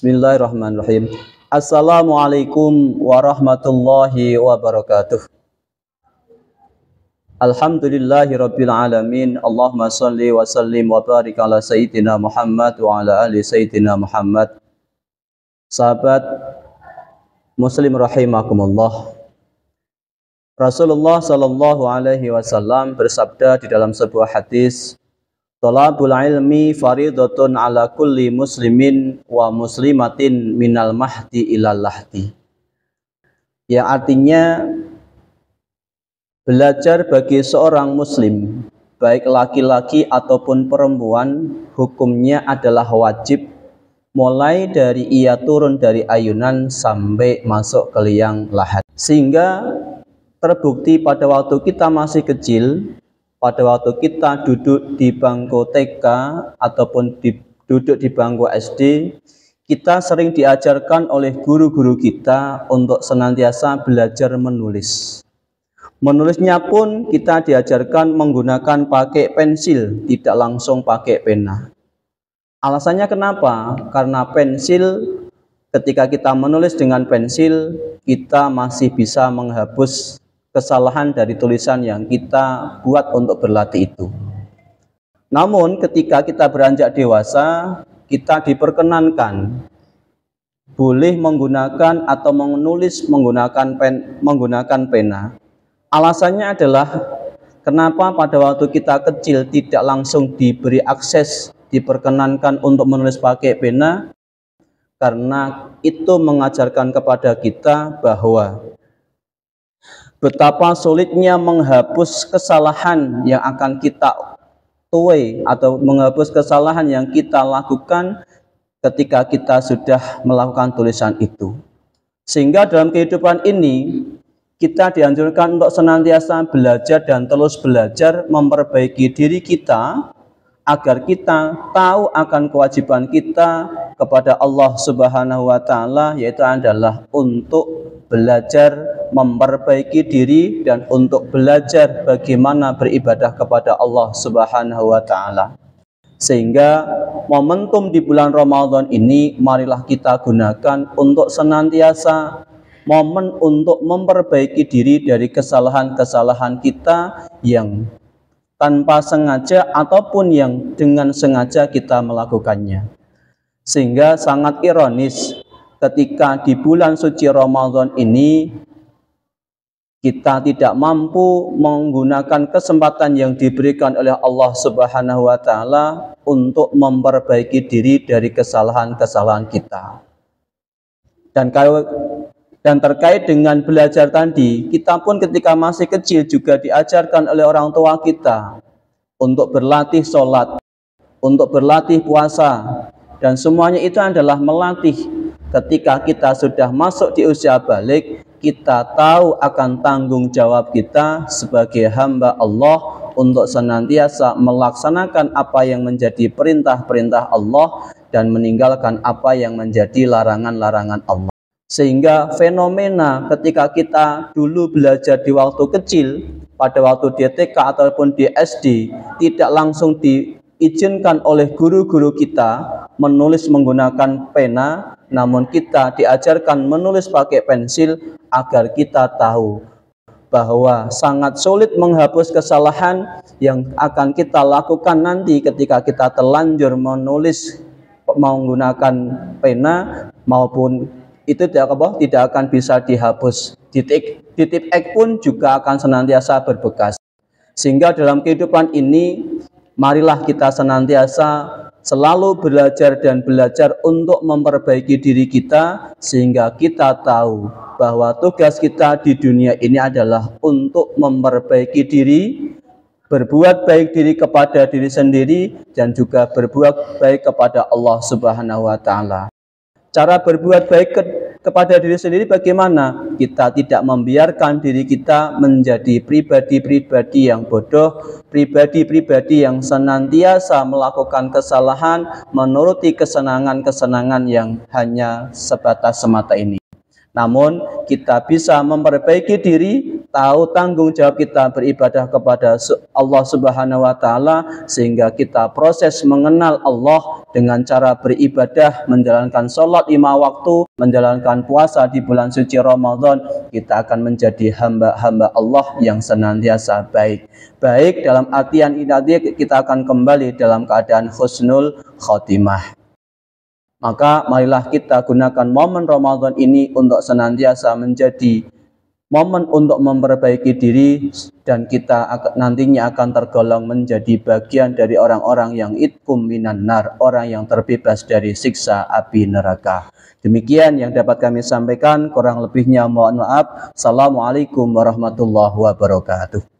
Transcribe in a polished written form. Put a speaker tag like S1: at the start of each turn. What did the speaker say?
S1: Bismillahirrahmanirrahim. Assalamualaikum warahmatullahi wabarakatuh. Alhamdulillahirabbil alamin. Allahumma shalli wa sallim wa barik ala sayyidina Muhammad wa ala ali sayyidina Muhammad. Sahabat muslim rahimakumullah. Rasulullah sallallahu alaihi wasallam bersabda di dalam sebuah hadis, "Thalabul ilmi faridatun ala kulli muslimin wa muslimatin minal mahdi ilal lahdi." Yang artinya belajar bagi seorang muslim, baik laki-laki ataupun perempuan, hukumnya adalah wajib mulai dari ia turun dari ayunan sampai masuk ke liang lahat. Sehingga terbukti pada waktu kita masih kecil, pada waktu kita duduk di bangku TK ataupun duduk di bangku SD, kita sering diajarkan oleh guru-guru kita untuk senantiasa belajar menulis. Menulisnya pun kita diajarkan menggunakan pakai pensil, tidak langsung pakai pena. Alasannya kenapa? Karena pensil, ketika kita menulis dengan pensil, kita masih bisa menghapus kesalahan dari tulisan yang kita buat untuk berlatih itu. Namun ketika kita beranjak dewasa, kita diperkenankan boleh menggunakan atau menulis menggunakan pena. Alasannya adalah kenapa pada waktu kita kecil tidak langsung diberi akses, diperkenankan untuk menulis pakai pena, karena itu mengajarkan kepada kita bahwa betapa sulitnya menghapus kesalahan yang akan kita tuai atau menghapus kesalahan yang kita lakukan ketika kita sudah melakukan tulisan itu. Sehingga dalam kehidupan ini kita dianjurkan untuk senantiasa belajar dan terus belajar memperbaiki diri kita agar kita tahu akan kewajiban kita kepada Allah Subhanahu wa taala, yaitu adalah untuk belajar memperbaiki diri dan untuk belajar bagaimana beribadah kepada Allah Subhanahu wa taala. Sehingga momentum di bulan Ramadan ini marilah kita gunakan untuk senantiasa momen untuk memperbaiki diri dari kesalahan-kesalahan kita yang tanpa sengaja ataupun yang dengan sengaja kita melakukannya. Sehingga sangat ironis ketika di bulan suci Ramadan ini kita tidak mampu menggunakan kesempatan yang diberikan oleh Allah Subhanahu wa taala untuk memperbaiki diri dari kesalahan-kesalahan kita. Dan terkait dengan belajar tadi, kita pun ketika masih kecil juga diajarkan oleh orang tua kita untuk berlatih sholat, untuk berlatih puasa, dan semuanya itu adalah melatih. Ketika kita sudah masuk di usia balik, kita tahu akan tanggung jawab kita sebagai hamba Allah untuk senantiasa melaksanakan apa yang menjadi perintah-perintah Allah dan meninggalkan apa yang menjadi larangan-larangan Allah. Sehingga fenomena ketika kita dulu belajar di waktu kecil, pada waktu di TK ataupun di SD, tidak langsung diizinkan oleh guru-guru kita menulis menggunakan pena, namun kita diajarkan menulis pakai pensil agar kita tahu bahwa sangat sulit menghapus kesalahan yang akan kita lakukan nanti ketika kita terlanjur menulis menggunakan pena, maupun itu tidak akan bisa dihapus. Titik X pun juga akan senantiasa berbekas. Sehingga dalam kehidupan ini marilah kita senantiasa selalu belajar dan belajar untuk memperbaiki diri kita, sehingga kita tahu bahwa tugas kita di dunia ini adalah untuk memperbaiki diri, berbuat baik diri kepada diri sendiri, dan juga berbuat baik kepada Allah Subhanahu wa taala. Cara berbuat baik kepada diri sendiri bagaimana? Kita tidak membiarkan diri kita menjadi pribadi-pribadi yang bodoh, pribadi-pribadi yang senantiasa melakukan kesalahan, menuruti kesenangan-kesenangan yang hanya sebatas semata ini. Namun kita bisa memperbaiki diri tahu tanggung jawab kita beribadah kepada Allah Subhanahu wa taala, sehingga kita proses mengenal Allah dengan cara beribadah, menjalankan sholat 5 waktu, menjalankan puasa di bulan suci Ramadan. Kita akan menjadi hamba-hamba Allah yang senantiasa baik. Baik dalam artian ini, kita akan kembali dalam keadaan husnul khotimah. Maka marilah kita gunakan momen Ramadan ini untuk senantiasa menjadi momen untuk memperbaiki diri, dan kita nantinya akan tergolong menjadi bagian dari orang-orang yang itkum minan nar, orang yang terbebas dari siksa api neraka. Demikian yang dapat kami sampaikan, kurang lebihnya mohon maaf. Assalamualaikum warahmatullahi wabarakatuh.